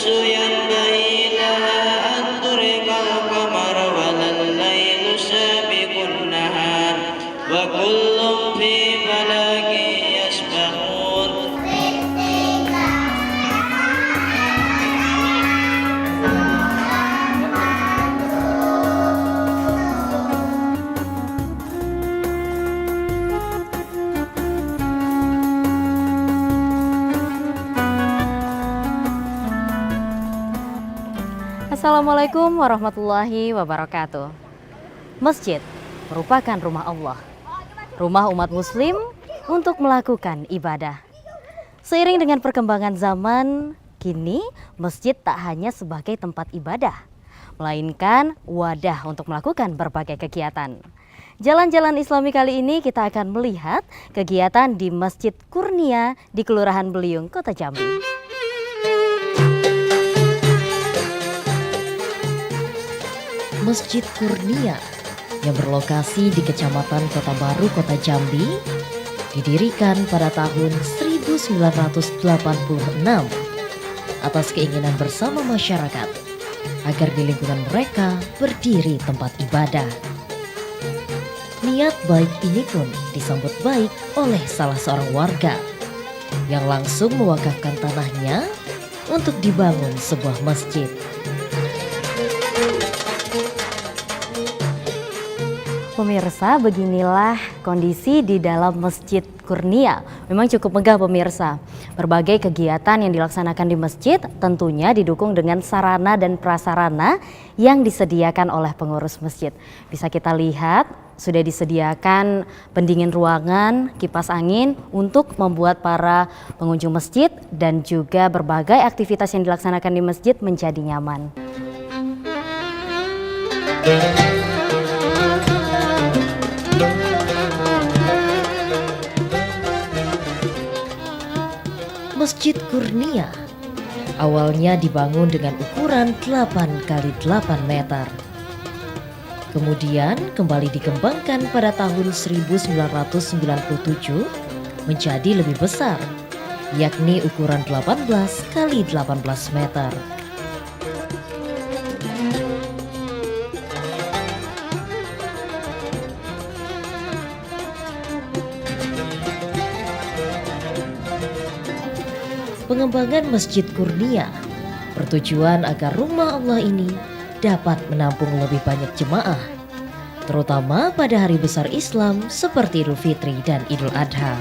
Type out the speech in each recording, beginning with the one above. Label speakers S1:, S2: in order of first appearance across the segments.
S1: ينبغي لها أن تدرك القمر ولا الليل سابق النهار وكل في فلك يسبحون.
S2: Assalamualaikum warahmatullahi wabarakatuh. Masjid merupakan rumah Allah, rumah umat muslim untuk melakukan ibadah. Seiring dengan perkembangan zaman, kini masjid tak hanya sebagai tempat ibadah, melainkan wadah untuk melakukan berbagai kegiatan. Jalan-jalan Islami kali ini kita akan melihat kegiatan di Masjid Kurnia di Kelurahan Beliung, Kota Jambi. Masjid Kurnia yang berlokasi di Kecamatan Kota Baru, Kota Jambi, didirikan pada tahun 1986 atas keinginan bersama masyarakat agar di lingkungan mereka berdiri tempat ibadah. Niat baik ini pun disambut baik oleh salah seorang warga yang langsung mewakafkan tanahnya untuk dibangun sebuah masjid. Pemirsa, beginilah kondisi di dalam Masjid Kurnia. Memang cukup megah pemirsa. Berbagai kegiatan yang dilaksanakan di masjid tentunya didukung dengan sarana dan prasarana yang disediakan oleh pengurus masjid. Bisa kita lihat sudah disediakan pendingin ruangan, kipas angin untuk membuat para pengunjung masjid dan juga berbagai aktivitas yang dilaksanakan di masjid menjadi nyaman. Masjid Kurnia awalnya dibangun dengan ukuran 8 x 8 meter. Kemudian kembali dikembangkan pada tahun 1997 menjadi lebih besar, yakni ukuran 18 x 18 meter. Pengembangan Masjid Kurnia bertujuan agar rumah Allah ini dapat menampung lebih banyak jemaah, terutama pada hari besar Islam seperti Idul Fitri dan Idul Adha.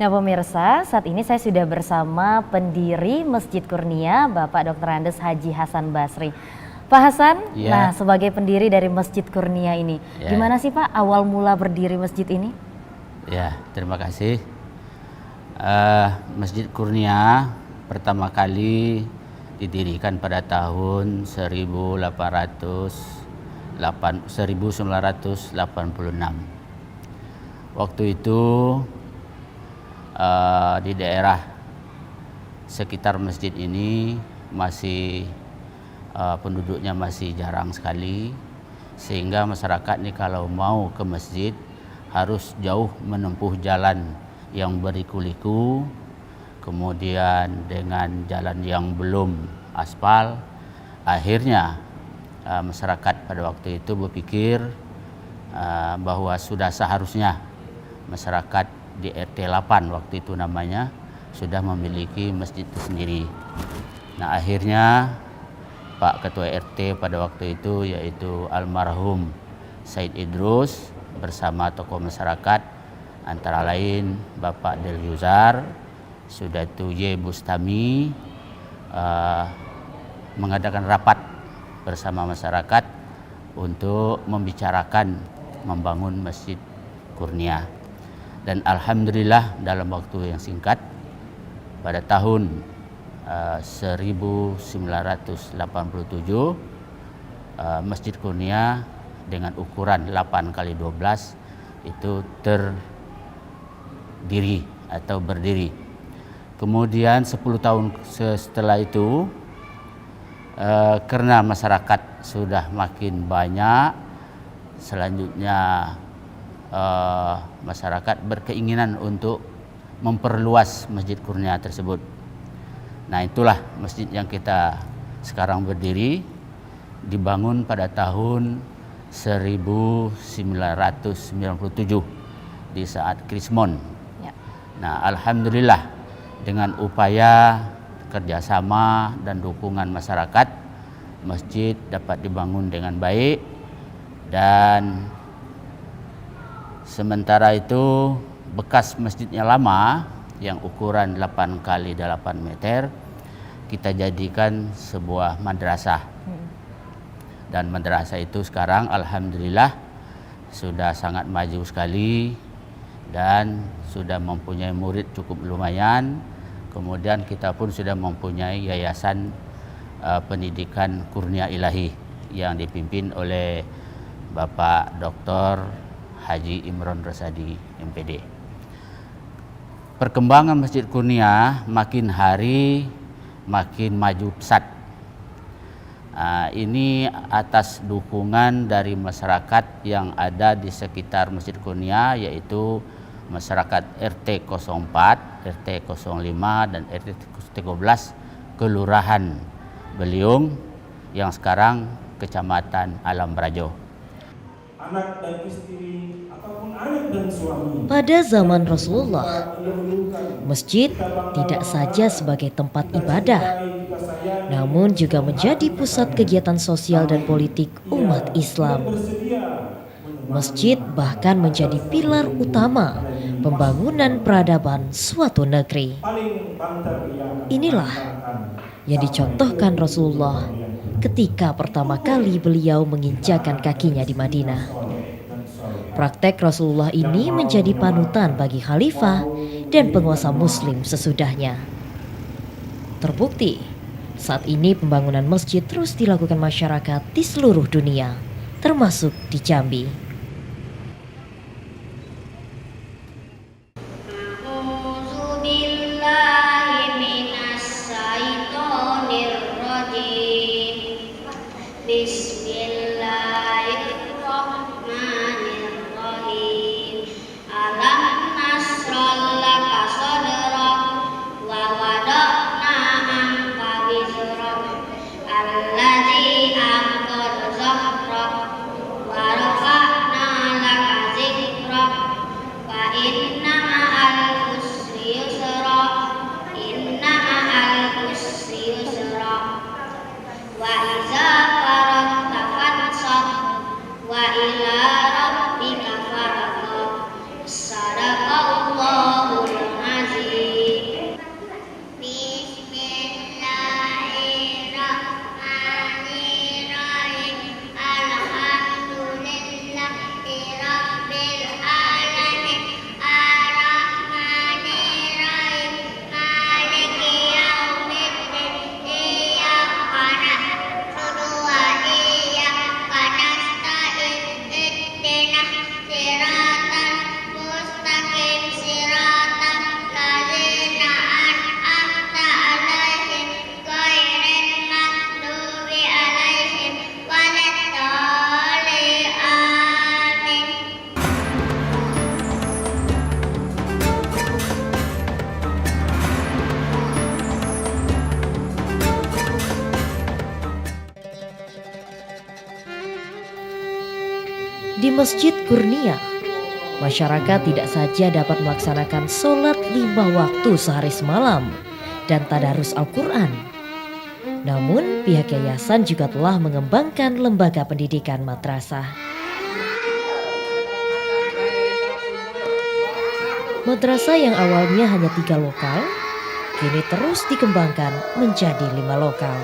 S2: Nah pemirsa, saat ini saya sudah bersama pendiri Masjid Kurnia, Bapak Dr. Andes Haji Hasan Basri. Pak Hasan, nah sebagai pendiri dari Masjid Kurnia ini, gimana sih Pak awal mula berdiri masjid ini?
S3: Ya, terima kasih. Masjid Kurnia pertama kali didirikan pada tahun 1886 1986. Waktu itu di daerah sekitar masjid ini masih penduduknya masih jarang sekali, sehingga masyarakat ini kalau mau ke masjid harus jauh menempuh jalan yang berliku-liku, kemudian dengan jalan yang belum aspal. Akhirnya masyarakat pada waktu itu berpikir bahwa sudah seharusnya masyarakat di RT 8 waktu itu namanya sudah memiliki masjid itu sendiri. Nah, akhirnya Pak Ketua RT pada waktu itu yaitu almarhum Said Idrus bersama tokoh masyarakat antara lain Bapak Del Yuzar, Sudatu Y Bustami, mengadakan rapat bersama masyarakat untuk membicarakan membangun Masjid Kurnia. Dan alhamdulillah dalam waktu yang singkat pada tahun 1987 Masjid Kurnia dengan ukuran 8x12 itu terdiri atau berdiri. Kemudian 10 tahun setelah itu karena masyarakat sudah makin banyak, selanjutnya masyarakat berkeinginan untuk memperluas Masjid Kurnia tersebut. Nah, itulah masjid yang kita sekarang berdiri, dibangun pada tahun 1997 di saat Krismon.
S2: Ya.
S3: Nah, alhamdulillah dengan upaya kerjasama dan dukungan masyarakat, masjid dapat dibangun dengan baik. Dan sementara itu bekas masjidnya lama yang ukuran 8x8 meter kita jadikan sebuah madrasah. Dan madrasah itu sekarang alhamdulillah sudah sangat maju sekali dan sudah mempunyai murid cukup lumayan. Kemudian kita pun sudah mempunyai yayasan pendidikan Kurnia Ilahi yang dipimpin oleh Bapak Dr. Haji Imron Rasadi MPD. Perkembangan Masjid Kurnia makin hari makin maju pesat. Ini atas dukungan dari masyarakat yang ada di sekitar Masjid Kurnia, yaitu masyarakat RT 04, RT 05, dan RT 13 Kelurahan Beliung yang sekarang Kecamatan Alam Brajo.
S4: Anak dan istri ataupun anak dan suami.
S2: Pada zaman Rasulullah, masjid tidak saja sebagai tempat ibadah, namun juga menjadi pusat kegiatan sosial dan politik umat Islam. Masjid bahkan menjadi pilar utama pembangunan peradaban suatu negeri. Inilah yang dicontohkan Rasulullah ketika pertama kali beliau menginjakan kakinya di Madinah. Praktek Rasulullah ini menjadi panutan bagi khalifah dan penguasa muslim sesudahnya. Terbukti, saat ini pembangunan masjid terus dilakukan masyarakat di seluruh dunia, termasuk di Jambi.
S5: Bismillahirrahmanirrahim. Alam nasrah laka sadrak wa wada'na anka wizrak alladzi anqadha zahrak wa rafa'na laka zikrak fa inna ma'al usri yusra inna ma'al usri yusra wa iza faragta fansab wa ila rabbika farghab. Sadaqallahul azim. Bismillahirrahmanirrahim. Alhamdulillahi rabbil alamin. Arrahmanirrahim. Maliki yaumiddin. Iyyaka na'budu wa iyyaka nasta'in.
S6: Di Masjid Kurnia, masyarakat tidak saja dapat melaksanakan sholat 5 waktu sehari semalam dan tadarus Al-Quran. Namun pihak yayasan juga telah mengembangkan lembaga pendidikan madrasah. Madrasah yang awalnya hanya 3 lokal, kini terus dikembangkan menjadi 5 lokal.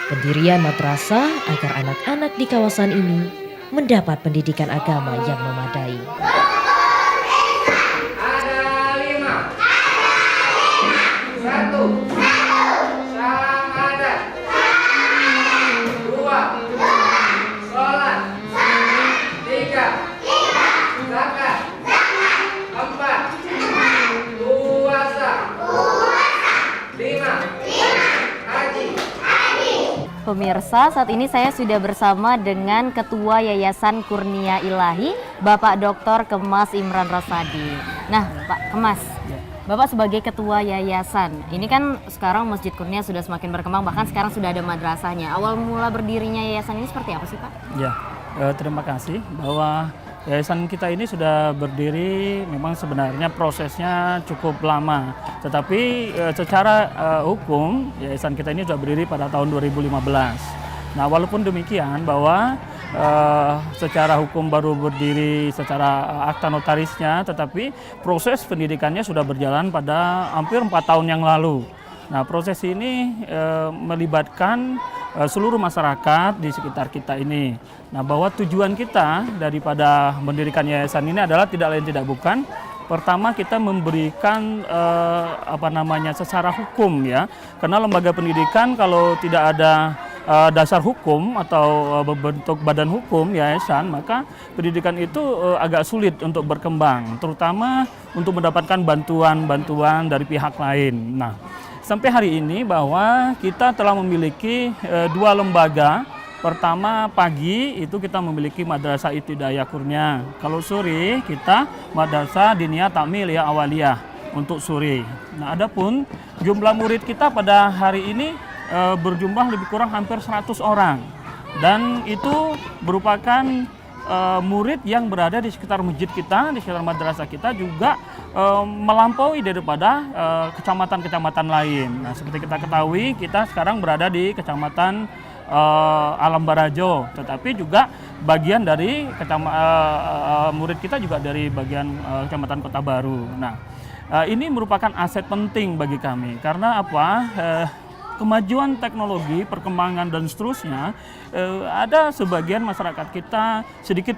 S6: Pendirian madrasah agar anak-anak di kawasan ini mendapat pendidikan agama yang memadai.
S7: Ada 5. 1. Syahadat. 2. Sholat. 3. Zakat. 4. Puasa. 5. Haji.
S2: Pemirsa, saat ini saya sudah bersama dengan Ketua Yayasan Kurnia Ilahi, Bapak Dr. Kemas Imran Rasadi. Nah, Pak Kemas, Bapak sebagai Ketua Yayasan, ini kan sekarang Masjid Kurnia sudah semakin berkembang, bahkan sekarang sudah ada madrasahnya. Awal mula berdirinya yayasan ini seperti apa sih, Pak?
S8: Ya, terima kasih bahwa yayasan kita ini sudah berdiri, memang sebenarnya prosesnya cukup lama. Tetapi secara hukum, yayasan kita ini sudah berdiri pada tahun 2015. Nah, walaupun demikian bahwa secara hukum baru berdiri secara akta notarisnya, tetapi proses pendidikannya sudah berjalan pada hampir 4 tahun yang lalu. Nah, proses ini melibatkan seluruh masyarakat di sekitar kita ini. Nah, bahwa tujuan kita daripada mendirikan yayasan ini adalah tidak lain tidak bukan, pertama kita memberikan secara hukum ya, karena lembaga pendidikan kalau tidak ada dasar hukum atau bentuk badan hukum yayasan, maka pendidikan itu agak sulit untuk berkembang, terutama untuk mendapatkan bantuan dari pihak lain. Nah, sampai hari ini bahwa kita telah memiliki 2 lembaga. Pertama, pagi itu kita memiliki Madrasah Ibtidaiyah Kurnia. Kalau sore kita Madrasah Diniyah Takmiliyah Awaliyah untuk sore. Nah, adapun jumlah murid kita pada hari ini berjumlah lebih kurang hampir 100 orang. Dan itu merupakan murid yang berada di sekitar masjid kita, di sekitar madrasah kita juga melampaui daripada kecamatan-kecamatan lain. Nah, seperti kita ketahui, kita sekarang berada di Kecamatan Alam Barajo, tetapi juga bagian dari murid kita juga dari bagian Kecamatan Kota Baru. Nah, ini merupakan aset penting bagi kami karena apa? Kemajuan teknologi, perkembangan dan seterusnya, ada sebagian masyarakat kita sedikit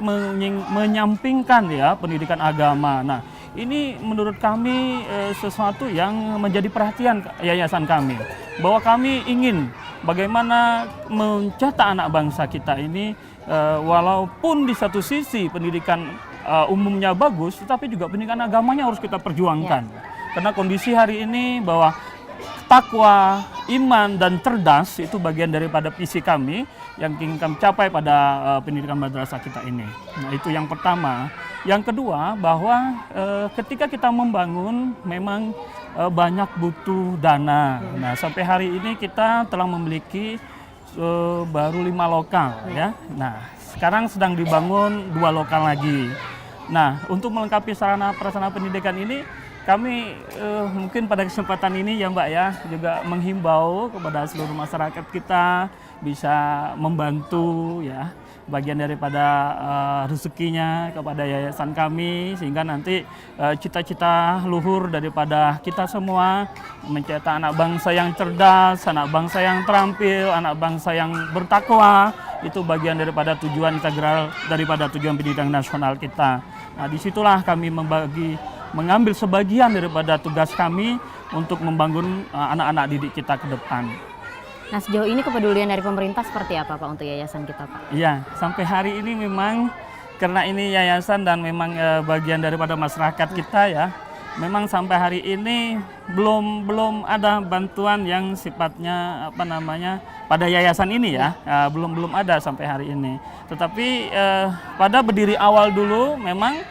S8: menyampingkan ya pendidikan agama. Nah, ini menurut kami sesuatu yang menjadi perhatian yayasan kami, bahwa kami ingin bagaimana mencetak anak bangsa kita ini, walaupun di satu sisi pendidikan umumnya bagus, tetapi juga pendidikan agamanya harus kita perjuangkan. Karena kondisi hari ini bahwa takwa, iman, dan cerdas itu bagian daripada visi kami yang ingin kami capai pada pendidikan madrasah kita ini. Nah, itu yang pertama. Yang kedua, bahwa ketika kita membangun memang banyak butuh dana. Nah, sampai hari ini kita telah memiliki baru 5 lokal ya. Nah, sekarang sedang dibangun 2 lokal lagi. Nah, untuk melengkapi sarana prasarana pendidikan ini, kami mungkin pada kesempatan ini ya Mbak ya, juga menghimbau kepada seluruh masyarakat kita bisa membantu ya bagian daripada rezekinya kepada yayasan kami, sehingga nanti cita-cita luhur daripada kita semua mencetak anak bangsa yang cerdas, anak bangsa yang terampil, anak bangsa yang bertakwa, itu bagian daripada tujuan integral daripada tujuan pendidikan nasional kita. Nah, disitulah kami mengambil sebagian daripada tugas kami untuk membangun anak-anak didik kita ke depan.
S2: Nah, sejauh ini kepedulian dari pemerintah seperti apa Pak untuk yayasan kita Pak?
S8: Iya, sampai hari ini memang karena ini yayasan dan memang bagian daripada masyarakat kita ya, memang sampai hari ini belum ada bantuan yang sifatnya pada yayasan ini ya, belum ada sampai hari ini. Tetapi pada berdiri awal dulu memang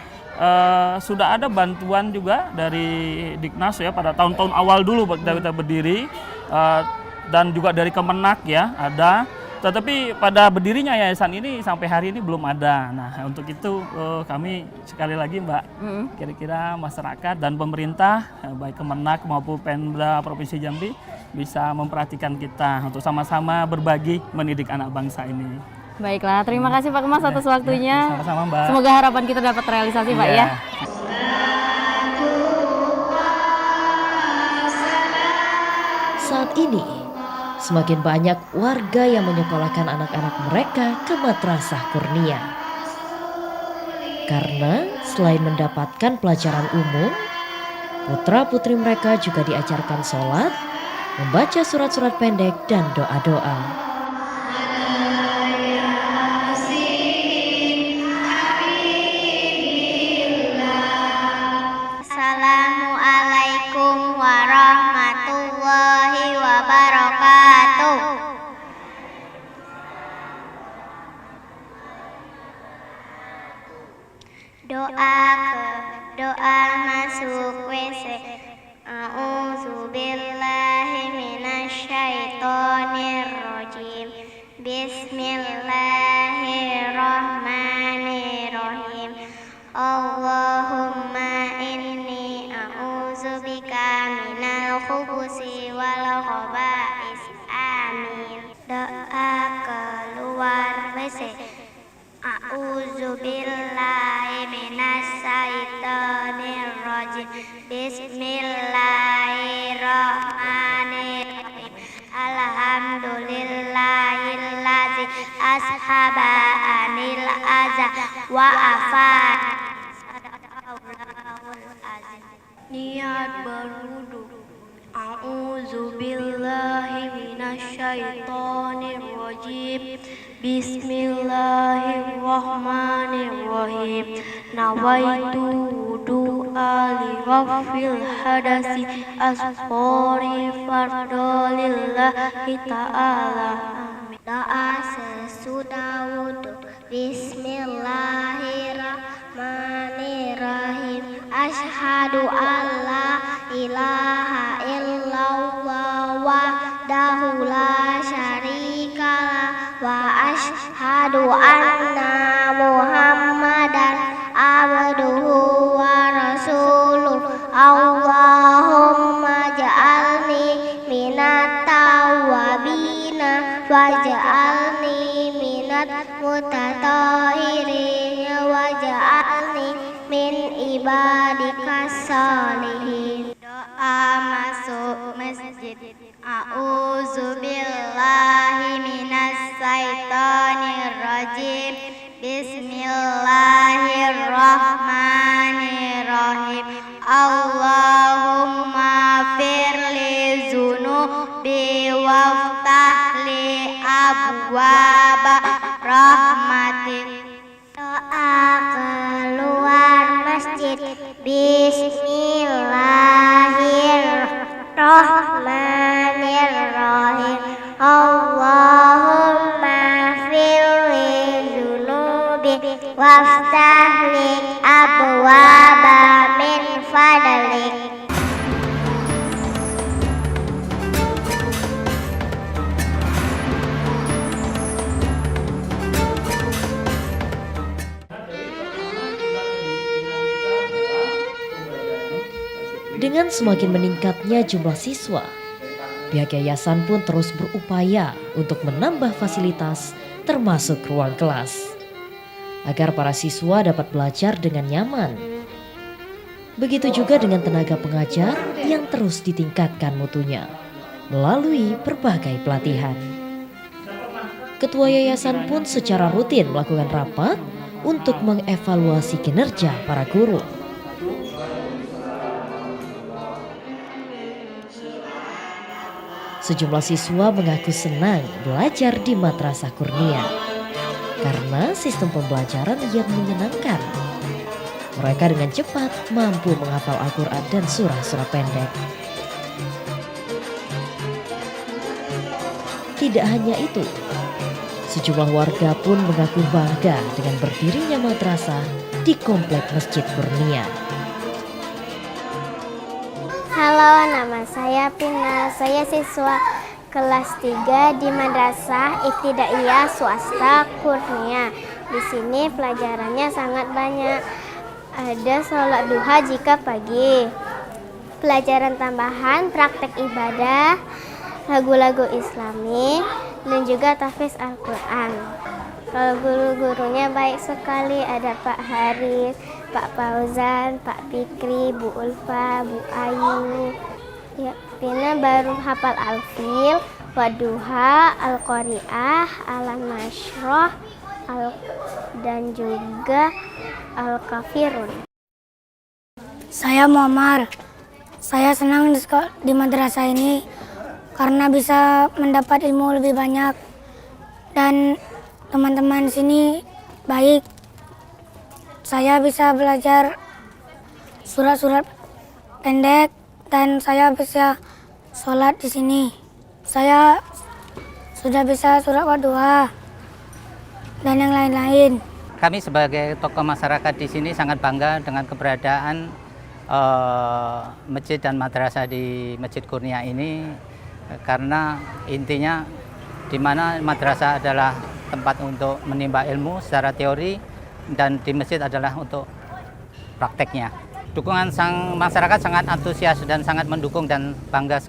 S8: sudah ada bantuan juga dari Diknas ya pada tahun-tahun awal dulu kita berdiri, dan juga dari Kemenak ya, ada Tetapi pada berdirinya yayasan ini sampai hari ini belum ada. Nah, untuk itu kami sekali lagi Mbak, kira-kira masyarakat dan pemerintah, baik Kemenak maupun Pemda Provinsi Jambi bisa memperhatikan kita untuk sama-sama berbagi mendidik anak bangsa ini.
S2: Baiklah, terima kasih Pak Kemas atas waktunya.
S8: Sama-sama Mbak.
S2: Semoga harapan kita dapat realisasi Pak ya.
S6: Saat ini, semakin banyak warga yang menyekolahkan anak-anak mereka ke Madrasah Kurnia. Karena selain mendapatkan pelajaran umum, putra-putri mereka juga diajarkan sholat, membaca surat-surat pendek dan doa-doa.
S5: Assalamualaikum warahmatullahi wabarakatuh. Doa masuk WC. A'udzubillahi minasyaitonirrajim. Bismillahirrahmanirrahim. Allahumma inni a'udzubika minal khubusi wal khaba'is. Amin. Doa keluar WC. A'udzubillahi minasyaitonirrajim. Bismillahirrahmanirrahim. Alhamdulillahillazi ashaba anil aza wa afan. Niat berwudu. A'udzubillahi minasyaitonirrajim. Bismillahirrahmanirrahim. Nawaitu wudu'a li rafil hadasi asfori fardolillahi ta'ala. Amin. Doa sesudah wudu. Bismillahirrahmanirrahim. Asyhadu alla ilaha illallah wahdahu la syarikalah wa asyhadu anna Muhammadan abduhu wa rasuluh. Allahumma ja'alni minat tawwabina waj'alni minat mutatahhirin waj'alni min ibadikas sholihin. Doa masuk masjid. A'udzubillahi minasyaitonirrajim. Bismillahirrahmanirrahim. Allahumma firli zunubi waftah li abwaba rahmatik. Doa keluar masjid. Bismillahirrahmanirrahim. Allahumma firli zunubi waftah li abwaba min fadlik.
S6: Dengan semakin meningkatnya jumlah siswa, pihak yayasan pun terus berupaya untuk menambah fasilitas termasuk ruang kelas, agar para siswa dapat belajar dengan nyaman. Begitu juga dengan tenaga pengajar yang terus ditingkatkan mutunya melalui berbagai pelatihan. Ketua yayasan pun secara rutin melakukan rapat untuk mengevaluasi kinerja para guru. Sejumlah siswa mengaku senang belajar di Madrasah Kurnia karena sistem pembelajaran yang menyenangkan. Mereka dengan cepat mampu menghafal Al-Quran dan surah-surah pendek. Tidak hanya itu, sejumlah warga pun mengaku bangga dengan berdirinya madrasah di komplek Masjid Kurnia.
S5: Halo, nama saya Pina. Saya siswa kelas 3 di Madrasah Ibtidaiyah Swasta Kurnia. Di sini pelajarannya sangat banyak. Ada sholat duha jika pagi, pelajaran tambahan, praktek ibadah, lagu-lagu Islami, dan juga tahfiz Al-Quran. Kalau guru-gurunya baik sekali, ada Pak Haris, Pak Fauzan, Pak Fikri, Bu Ulfa, Bu Ayu. Ya, Pina baru hafal Al-Fil, Wadduha, Al-Qari'ah, Al-Masyroh, dan juga Al-Kafirun.
S9: Saya Muammar. Saya senang di madrasah ini karena bisa mendapat ilmu lebih banyak dan teman-teman di sini baik. Saya bisa belajar surat-surat pendek dan saya bisa sholat di sini. Saya sudah bisa surat Wadduha dan yang lain-lain.
S10: Kami sebagai tokoh masyarakat di sini sangat bangga dengan keberadaan masjid dan madrasah di Masjid Kurnia ini, karena intinya di mana madrasah adalah tempat untuk menimba ilmu secara teori dan di masjid adalah untuk prakteknya. Dukungan masyarakat sangat antusias dan sangat mendukung dan bangga sekali.